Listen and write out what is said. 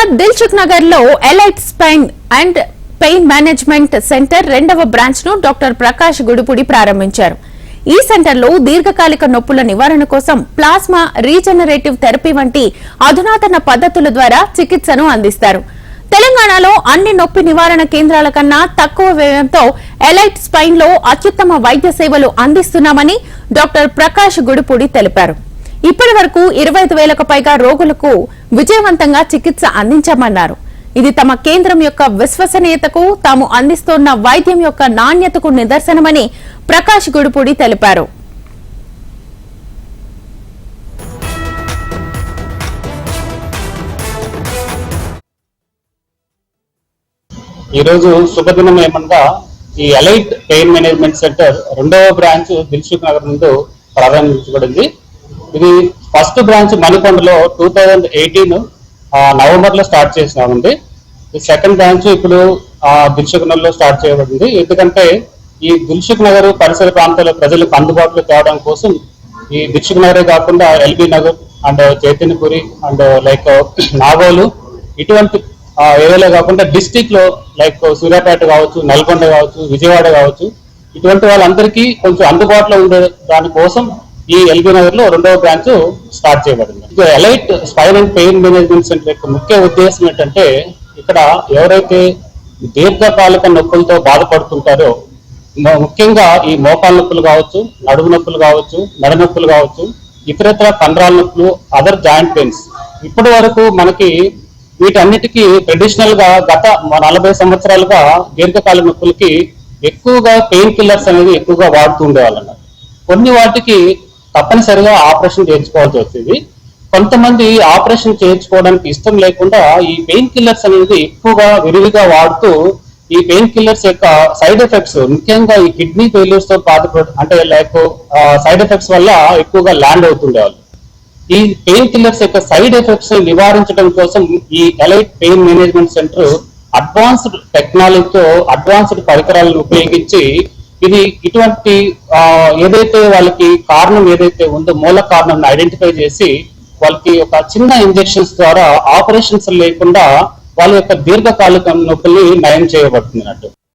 హైదరాబాద్ దిల్సుఖ్ నగర్ లో elite spine and pain management centre 2వ branch ను డాక్టర్ ప్రకాష్ గుడిపూడి ప్రారంభించారు. ఈ సెంటర్ లో దీర్ఘకాలిక నొప్పుల నివారణ కోసం ప్లాస్మా రీజనరేటివ్ థెరపీ వంటి అధునాతన పద్ధతుల ద్వారా చికిత్సను అందిస్తారు. తెలంగాణలో అన్ని నొప్పి నివారణ కేంద్రాల కన్నా తక్కువ వ్యయంతో ఎలైట్ స్పైన్ లో అత్యుత్తమ వైద్య సేవలు అందిస్తున్నామని డాక్టర్ ప్రకాష్ గుడిపూడి తెలిపారు. ఇప్పటి వరకు 25,000కు పైగా రోగులకు విజయవంతంగా చికిత్స అందించామన్నారు. ఇది తమ కేంద్రం యొక్క విశ్వసనీయతకు, తాము అందిస్తున్న వైద్యం యొక్క నాణ్యతకు నిదర్శనమని ప్రకాష్ గుడిపూడి తెలిపారు. ఈరోజు శుభదినం ఏమనగా ఈ ఎలైట్ పెయిన్ మేనేజ్మెంట్ సెంటర్ 2వ బ్రాంచ్ దిల్సుఖ్ నగర్ నుండి ప్రారంభించబడింది. ఇది ఫస్ట్ బ్రాంచ్ మణికొండలో 2018 నవంబర్ లో స్టార్ట్ చేసినామండి. ఈ సెకండ్ బ్రాంచ్ ఇప్పుడు దిల్సుఖ్ నగర్ లో స్టార్ట్ చేయబడింది. ఎందుకంటే ఈ దిల్సుఖ్ నగర్ పరిసర ప్రాంతాల ప్రజలకు అందుబాటులో తేవడం కోసం ఈ దిల్సుఖ్ నగరే కాకుండా LB Nagar and Chaitanyapuri and like Nagole ఇటువంటి ఏరియాలో కాకుండా డిస్టిక్ లో లైక్ సూర్యాపేట కావచ్చు, నల్గొండ కావచ్చు, విజయవాడ కావచ్చు, ఇటువంటి వాళ్ళందరికీ కొంచెం అందుబాటులో ఉండే దానికోసం ఈ ఎల్బీ నగర్ లో 2వ బ్రాంచ్ స్టార్ట్ చేయబడింది. ఇది elite spine and pain management centre యొక్క ముఖ్య ఉద్దేశం ఏంటంటే ఇక్కడ ఎవరైతే దీర్ఘకాలిక నొప్పులతో బాధపడుతుంటారో, ముఖ్యంగా ఈ మోకాళ్ళ నొప్పులు కావచ్చు, నడుము నొప్పులు కావచ్చు, మెడ నొప్పులు కావచ్చు, ఇతరత్ర కండరాల నొప్పులు, అదర్ జాయింట్ పెయిన్స్, ఇప్పటి వరకు మనకి వీటన్నిటికీ ట్రెడిషనల్ గా గత 40 సంవత్సరాలుగా దీర్ఘకాలిక నొప్పులకి ఎక్కువగా పెయిన్ కిల్లర్స్ అనేది ఎక్కువగా వాడుతూ ఉండేవాళ్ళన్నారు. కొన్ని వాటికి తప్పనిసరిగా ఆపరేషన్ చేయించుకోవాల్సి వచ్చింది. కొంతమంది ఆపరేషన్ చేయించుకోవడానికి ఇష్టం లేకుండా ఈ పెయిన్ కిల్లర్స్ అనేది ఎక్కువగా విరివిగా వాడుతూ ఈ పెయిన్ కిల్లర్స్ యొక్క సైడ్ ఎఫెక్ట్స్, ముఖ్యంగా ఈ కిడ్నీ ఫెయిల్యూర్స్ తో అంటే లైక్ సైడ్ ఎఫెక్ట్స్ వల్ల ఎక్కువగా ల్యాండ్ అవుతుండేవాళ్ళు. ఈ పెయిన్ కిల్లర్స్ యొక్క సైడ్ ఎఫెక్ట్స్ నివారించడం కోసం ఈ elite pain management centre advanced టెక్నాలజీతో అడ్వాన్స్డ్ పరికరాలను ఉపయోగించి ఇది ఇటువంటి ఏదైతే వాళ్ళకి కారణం ఏదైతే ఉందో మూల కారణం ఐడెంటిఫై చేసి వాళ్ళకి ఒక చిన్న ఇంజెక్షన్స్ ద్వారా ఆపరేషన్స్ లేకుండా వాళ్ళ యొక్క దీర్ఘకాలిక నొప్పుల్ని నయం చేయబడుతున్నట్టు.